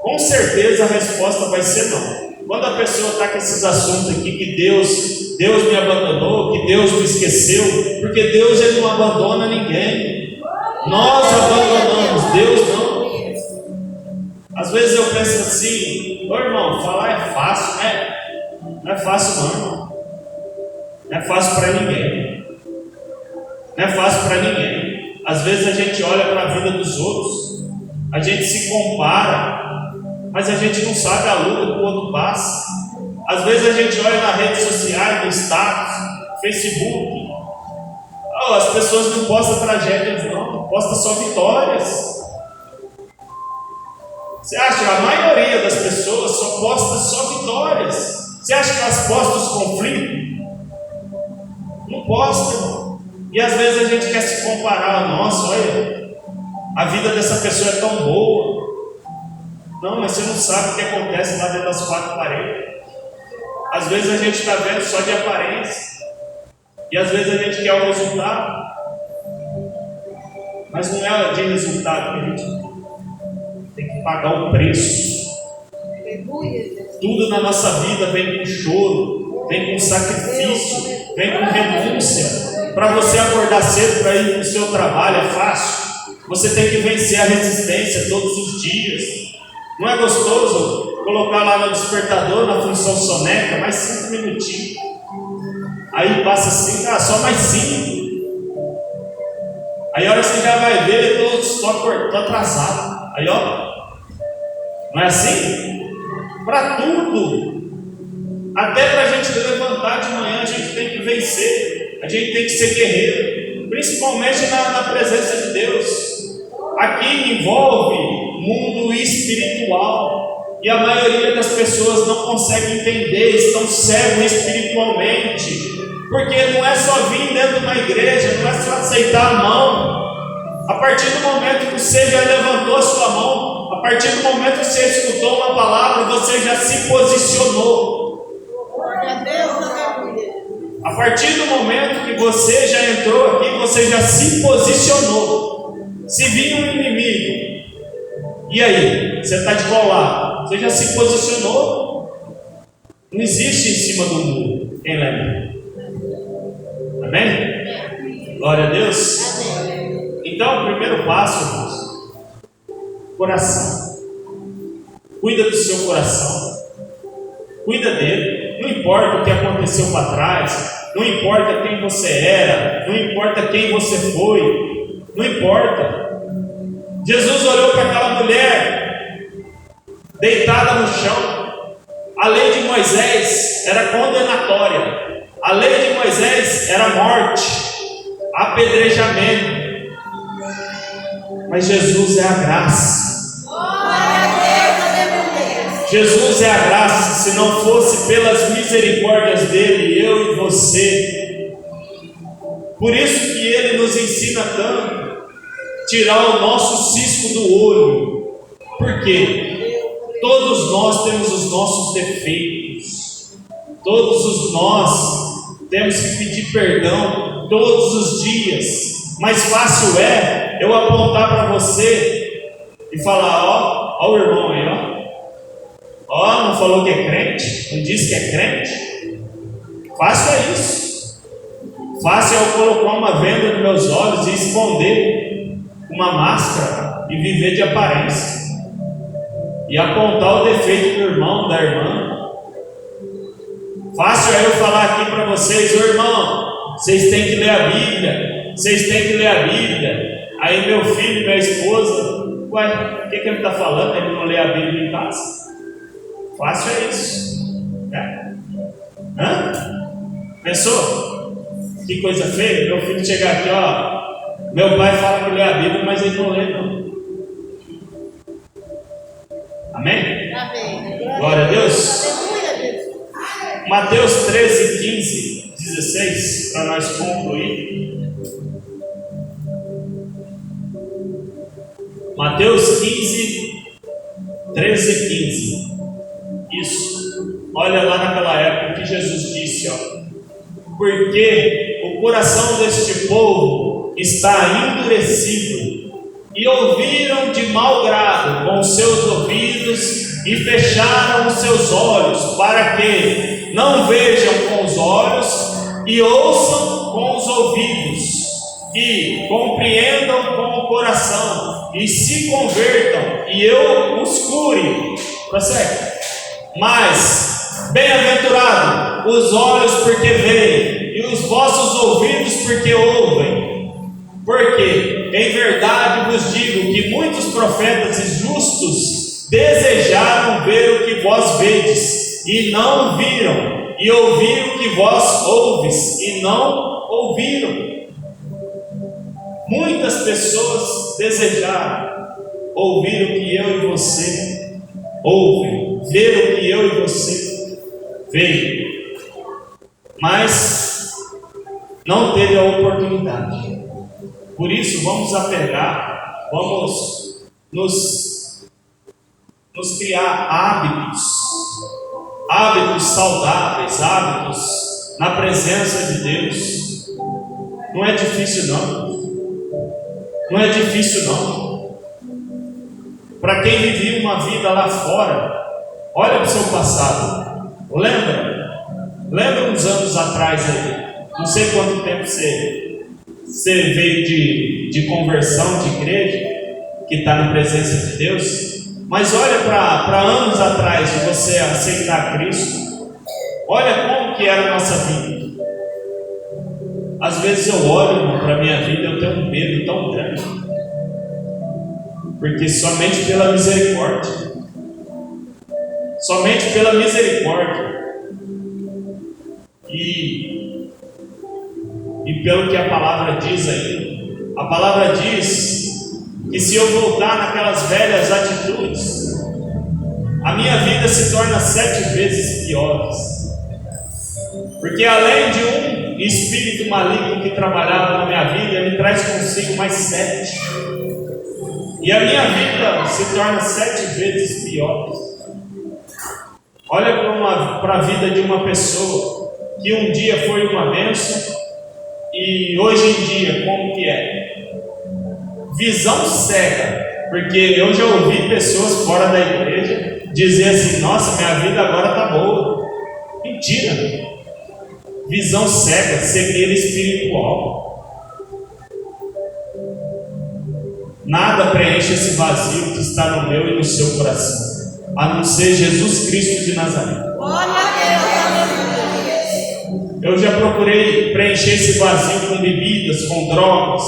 Com certeza a resposta vai ser não. Quando a pessoa está com esses assuntos aqui, que Deus me abandonou, que Deus me esqueceu, porque Deus ele não abandona ninguém. Nós abandonamos, Deus não. Às vezes eu penso assim: ô irmão, falar é fácil, né? Não é fácil não, irmão. Não é fácil para ninguém. Não é fácil para ninguém. Às vezes a gente olha para a vida dos outros, a gente se compara, mas a gente não sabe a luta que o outro passa. Às vezes a gente olha nas redes sociais, no status, Facebook, as pessoas não postam tragédias não, postam só vitórias. Você acha que a maioria das pessoas só posta só vitórias? Você acha que elas postam os conflitos? Não postam. E às vezes a gente quer se comparar: nossa, olha, A vida dessa pessoa é tão boa. Não, mas você não sabe o que acontece lá dentro das quatro paredes. Às vezes a gente está vendo só de aparência. E às vezes a gente quer o resultado. Mas não é de resultado que a gente tem que pagar o preço. Tudo na nossa vida vem com choro, vem com sacrifício, vem com renúncia. Para você acordar cedo para ir para o seu trabalho é fácil. Você tem que vencer a resistência todos os dias. Não é gostoso colocar lá no despertador, na função soneca, mais 5 minutinhos. Aí passa assim, só mais 5. Aí a hora que você já vai ver, eu estou atrasado. Aí ó, não é assim? Para tudo. Até para a gente levantar de manhã, a gente tem que vencer. A gente tem que ser guerreiro. Principalmente na presença de Deus. Aqui envolve mundo espiritual. E a maioria das pessoas não consegue entender, estão cegos espiritualmente. Porque não é só vir dentro de uma igreja, não é só aceitar a mão. A partir do momento que você já levantou a sua mão, a partir do momento que você escutou uma palavra, você já se posicionou. A partir do momento que você já entrou aqui, você já se posicionou. Se vir um inimigo, e aí? Você está de qual lado? Você já se posicionou? Não existe em cima do muro. Quem lembra? Amém? Glória a Deus. Então, o primeiro passo, irmãos, coração. Cuida do seu coração. Cuida dele. Não importa o que aconteceu para trás. Não importa quem você era. Não importa quem você foi. Não importa. Jesus olhou para aquela mulher deitada no chão. A lei de Moisés era condenatória. A lei de Moisés era morte, apedrejamento. Mas Jesus é a graça. Jesus é a graça. Se não fosse pelas misericórdias dele, eu e você. Por isso que ele nos ensina tanto. Tirar o nosso cisco do olho. Por quê? Todos nós temos os nossos defeitos. Todos nós temos que pedir perdão todos os dias. Mais fácil é eu apontar para você e falar: ó o irmão aí, ó, não falou que é crente? Não disse que é crente? Fácil é isso. Fácil é eu colocar uma venda nos meus olhos e esconder uma máscara e viver de aparência e apontar o defeito do irmão, da irmã. Fácil é eu falar aqui para vocês: ô irmão, vocês têm que ler a Bíblia, vocês têm que ler a Bíblia. Aí meu filho e minha esposa: ué, o que ele está falando? Ele não lê a Bíblia em casa? Fácil é isso, né? Pensou? Que coisa feia, meu filho chegar aqui, ó. Meu pai fala que lê a Bíblia, mas ele não lê, não. Amém? Amém. Glória a Deus. Mateus 13, 15, 16, para nós concluir. Mateus 15, 13 e 15. Isso. Olha lá naquela época que Jesus disse, ó. Porque o coração deste povo está endurecido, e ouviram de mau grado com os seus ouvidos, e fecharam os seus olhos, para que não vejam com os olhos, e ouçam com os ouvidos, e compreendam com o coração, e se convertam, e eu os cure. Prossegue. Mas bem-aventurado os olhos porque veem, e os vossos ouvidos porque ouvem. Porque, em verdade vos digo que muitos profetas e justos desejaram ver o que vós vedes, e não viram, e ouvir o que vós ouves, e não ouviram. Muitas pessoas desejaram ouvir o que eu e você ouvem, ver o que eu e você veem, mas não teve a oportunidade. Por isso, vamos apegar vamos nos criar hábitos saudáveis, hábitos na presença de Deus. Não é difícil não é difícil não. Para quem vivia uma vida lá fora, olha para o seu passado, lembra uns anos atrás aí, não sei quanto tempo você veio de conversão, de igreja, que está na presença de Deus, mas olha para anos atrás de você aceitar Cristo, olha como que era a nossa vida. Às vezes eu olho para a minha vida, eu tenho um medo tão grande, porque somente pela misericórdia, e pelo que a palavra diz aí, a palavra diz que se eu voltar naquelas velhas atitudes, a minha vida se torna 7 vezes piores, porque além de um espírito maligno que trabalhava na minha vida, ele traz consigo mais 7, e a minha vida se torna 7 vezes pior. Olha para a vida de uma pessoa que um dia foi uma bênção e hoje em dia como que é? Visão cega, porque eu já ouvi pessoas fora da igreja dizer assim: nossa, minha vida agora está boa. Mentira. Visão cega, cegueira espiritual. Nada preenche esse vazio que está no meu e no seu coração, a não ser Jesus Cristo de Nazaré. Eu já procurei preencher esse vazio com bebidas, com drogas.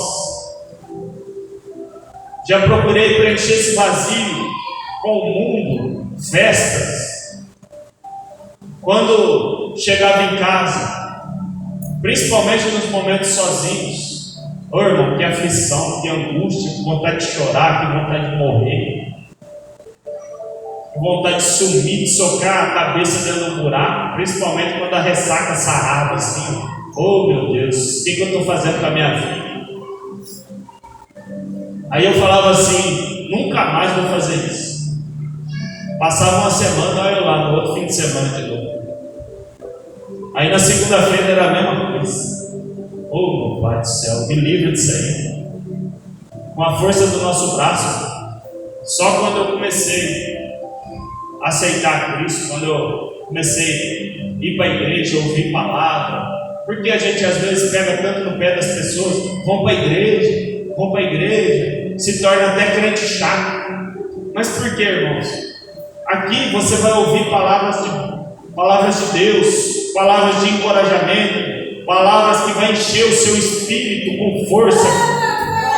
Já procurei preencher esse vazio com o mundo, festas. Quando chegava em casa, principalmente nos momentos sozinhos, ô irmão, que aflição, que angústia, que vontade de chorar, que vontade de morrer, que vontade de sumir, de socar a cabeça dentro do buraco, principalmente quando a ressaca sarrava assim. Oh meu Deus, o que eu estou fazendo com a minha vida? Aí eu falava assim: nunca mais vou fazer isso. Passava uma semana, olha lá, no outro fim de semana de novo. Aí na segunda-feira era a mesma coisa. Oh meu Pai do céu, me livre disso aí. Com a força do nosso braço. Só quando eu comecei a aceitar Cristo, quando eu comecei a ir para a igreja, ouvir palavra, porque a gente às vezes pega tanto no pé das pessoas, vão para a igreja, se torna até crente chato. Mas por que, irmãos? Aqui você vai ouvir palavras de Deus, palavras de encorajamento, palavras que vai encher o seu espírito com força,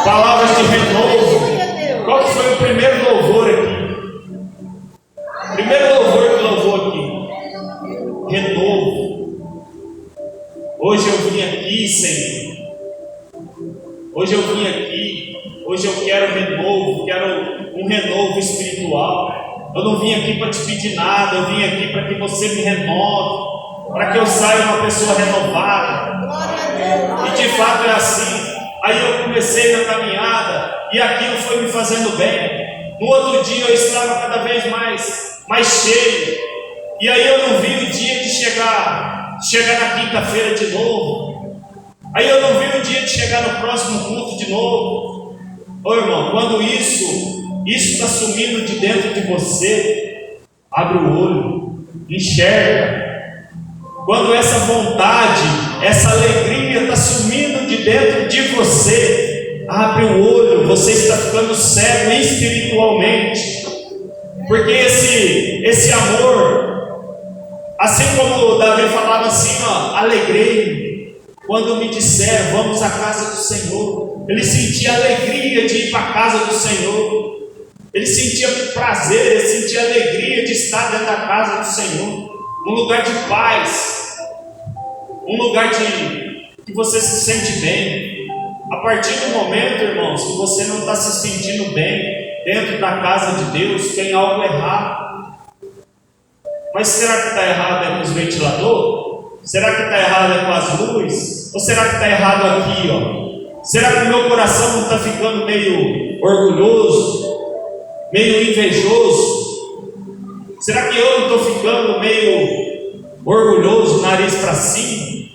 palavras de renovo. Qual que foi o primeiro louvor aqui? O primeiro louvor que louvou aqui? Renovo. Hoje eu vim aqui, Senhor. Hoje eu vim aqui. Hoje eu quero renovo, quero um renovo espiritual. Eu não vim aqui para te pedir nada, eu vim aqui para que você me renove, para que eu saia uma pessoa renovada. E de fato é assim. Aí eu comecei na caminhada e aquilo foi me fazendo bem. No outro dia eu estava cada vez mais cheio. E aí eu não vi o dia de chegar na quinta-feira de novo. Aí eu não vi o dia de chegar no próximo culto de novo. Ô irmão, quando isso está sumindo de dentro de você, abre o olho, enxerga. Quando essa vontade, essa alegria está sumindo de dentro de você, abre o olho, você está ficando cego espiritualmente. Porque esse amor, assim como Davi falava assim, ó, alegrei-me quando me disseram, vamos à casa do Senhor. Ele sentia alegria de ir para a casa do Senhor. Ele sentia prazer, ele sentia alegria de estar dentro da casa do Senhor. Um lugar de paz, um lugar que você se sente bem. A partir do momento, irmãos, que você não está se sentindo bem dentro da casa de Deus, tem algo errado. Mas será que está errado é com os ventiladores? Será que está errado é com as luzes? Ou será que está errado aqui, ó? Será que o meu coração não está ficando meio orgulhoso, meio invejoso? Será que eu não estou ficando meio orgulhoso, nariz para cima?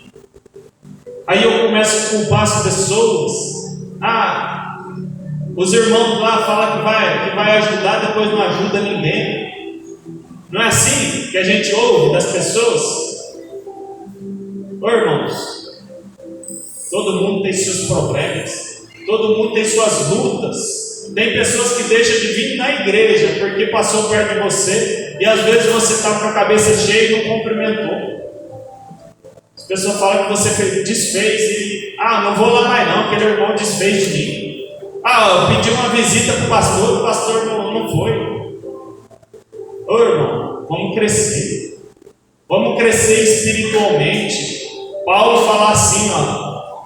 Aí eu começo a culpar as pessoas. Os irmãos lá falam que vai ajudar, depois não ajuda ninguém. Não é assim que a gente ouve das pessoas? Ô irmãos, todo mundo tem seus problemas, todo mundo tem suas lutas. Tem pessoas que deixam de vir na igreja porque passou perto de você e às vezes você está com a cabeça cheia e não cumprimentou. As pessoas falam que você desfez e não vou lá mais não, aquele irmão desfez de mim. Eu pedi uma visita para o pastor não foi. Ô irmão, vamos crescer. Vamos crescer espiritualmente. Paulo fala assim,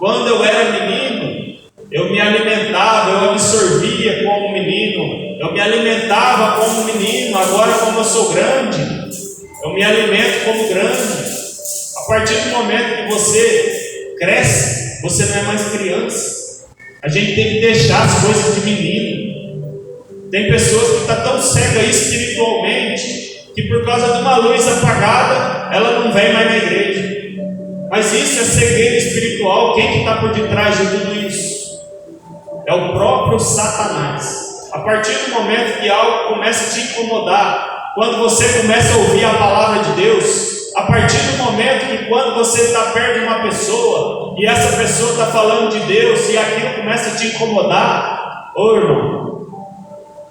quando eu era menino, eu me alimentava, eu absorvia como menino, eu me alimentava como menino, agora como eu sou grande, eu me alimento como grande. A partir do momento que você cresce, você não é mais criança. A gente tem que deixar as coisas de menino. Tem pessoas que estão tão cegas espiritualmente que por causa de uma luz apagada, ela não vem mais na igreja. Mas isso é cegueira espiritual. Quem que está por detrás de tudo isso? É o próprio Satanás. A partir do momento que algo começa a te incomodar, quando você começa a ouvir a palavra de Deus, a partir do momento que quando você está perto de uma pessoa e essa pessoa está falando de Deus e aquilo começa a te incomodar, ô irmão,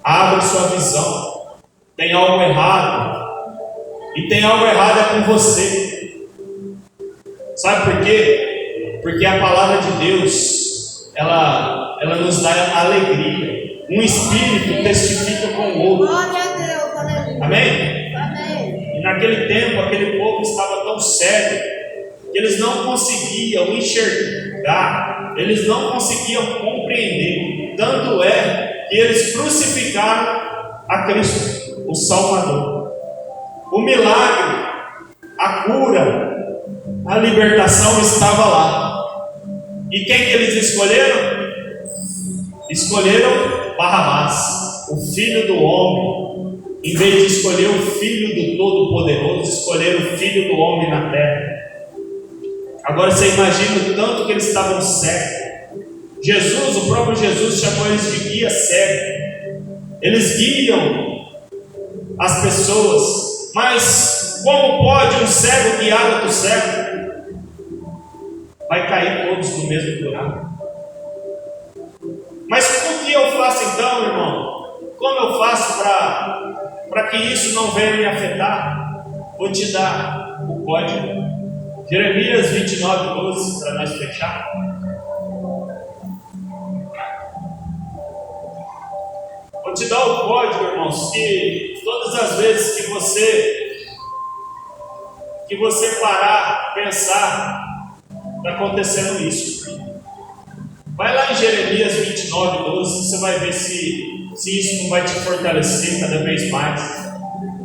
abre sua visão. Tem algo errado. E tem algo errado é com você. Sabe por quê? Porque a palavra de Deus, ela nos dá alegria. Um espírito testifica com o outro. Amém? E naquele tempo, aquele povo estava tão cego que eles não conseguiam enxergar, eles não conseguiam compreender. Tanto é que eles crucificaram a Cristo, o Salvador. O milagre, a cura, a libertação estava lá. E quem que eles escolheram? Escolheram Barrabás, o filho do homem. Em vez de escolher o filho do Todo-Poderoso, escolheram o filho do homem na terra. Agora você imagina o tanto que eles estavam cegos. Jesus, o próprio Jesus, chamou eles de guia cego. Eles guiam as pessoas. Mas como pode um cego guiar outro cego? Vai cair todos no mesmo buraco. Mas o que eu faço então, irmão? Como eu faço para que isso não venha me afetar? Vou te dar o código. Jeremias 29:12, para nós fechar. Vou te dar o código, irmãos, que todas as vezes que você parar, pensar, está acontecendo isso. Vai lá em Jeremias 29:12, você vai ver se isso não vai te fortalecer cada vez mais.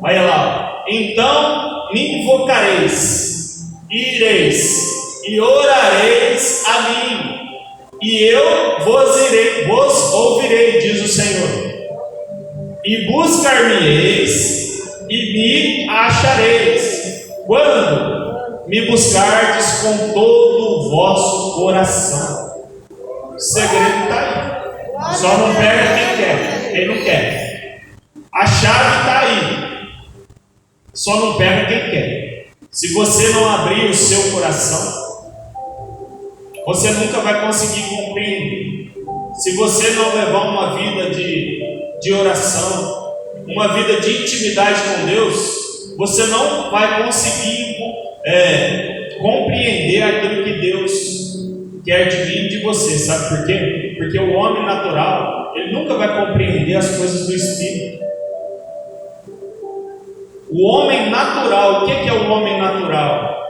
Olha lá, então me invocareis, e ireis, e orareis a mim, e eu vos ouvirei, diz o Senhor, e buscar-me-eis, e me achareis, quando me buscardes com todo o vosso coração. O segredo está aí. Só não pega quem quer, quem não quer. A chave está aí. Só não pega quem quer. Se você não abrir o seu coração, você nunca vai conseguir compreender. Se você não levar uma vida de oração, uma vida de intimidade com Deus, você não vai conseguir compreender aquilo que Deus quer de mim e de você. Sabe por quê? Porque o homem natural, ele nunca vai compreender as coisas do Espírito. O homem natural, o que é o homem natural?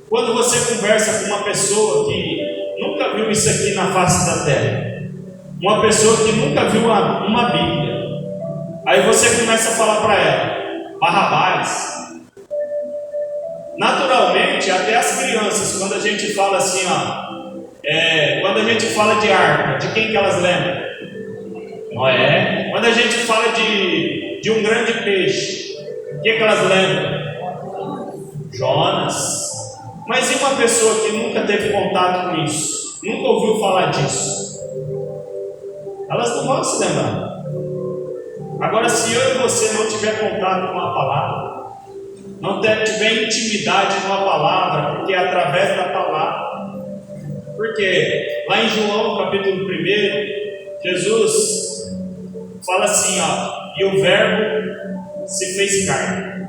Quando você conversa com uma pessoa que nunca viu isso aqui na face da terra, uma pessoa que nunca viu uma Bíblia, aí você começa a falar para ela, Barrabás. Naturalmente, até as crianças, quando a gente fala assim, Quando a gente fala de arca, de quem que elas lembram? Noé. Quando a gente fala de um grande peixe, o que elas lembram? Jonas. Mas e uma pessoa que nunca teve contato com isso? Nunca ouviu falar disso? Elas não vão se lembrar. Agora, se eu e você não tiver contato com a palavra, não tiver intimidade com a palavra, porque é através da palavra. Porque lá em João capítulo 1, Jesus fala assim, e o verbo se fez carne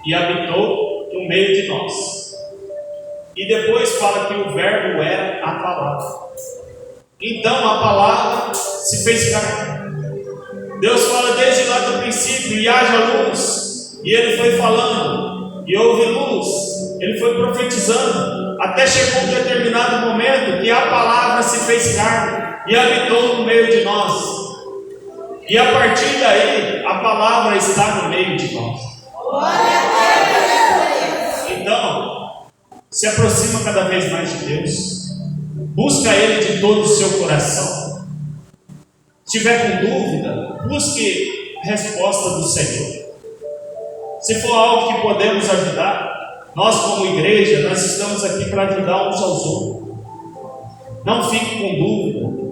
e habitou no meio de nós. E depois fala que o verbo era a palavra. Então a palavra se fez carne. Deus fala desde lá do princípio, e haja luz. E ele foi falando, e houve luz. Ele foi profetizando, até chegou um determinado momento que a palavra se fez carne e habitou no meio de nós. E a partir daí, a palavra está no meio de nós. Então, se aproxima cada vez mais de Deus. Busca Ele de todo o seu coração. Se tiver com dúvida, busque a resposta do Senhor. Se for algo que podemos ajudar, nós como igreja, nós estamos aqui para ajudar uns aos outros. Não fique com dúvida.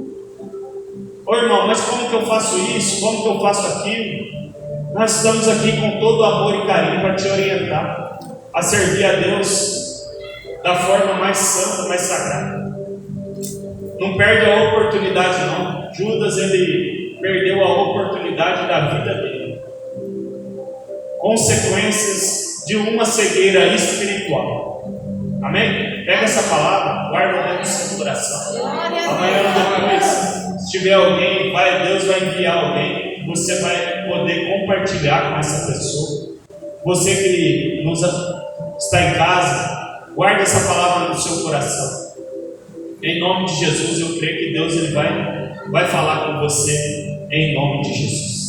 Ô irmão, mas como que eu faço isso? Como que eu faço aquilo? Nós estamos aqui com todo amor e carinho para te orientar a servir a Deus da forma mais santa, mais sagrada. Não perde a oportunidade não. Judas, ele perdeu a oportunidade da vida dele. Consequências de uma cegueira espiritual. Amém? Pega essa palavra, guarda dentro do seu coração. Amanhã depois, se tiver alguém, Deus vai enviar alguém, você vai poder compartilhar com essa pessoa. Você que está em casa, guarda essa palavra no seu coração. Em nome de Jesus, eu creio que Deus vai falar com você em nome de Jesus.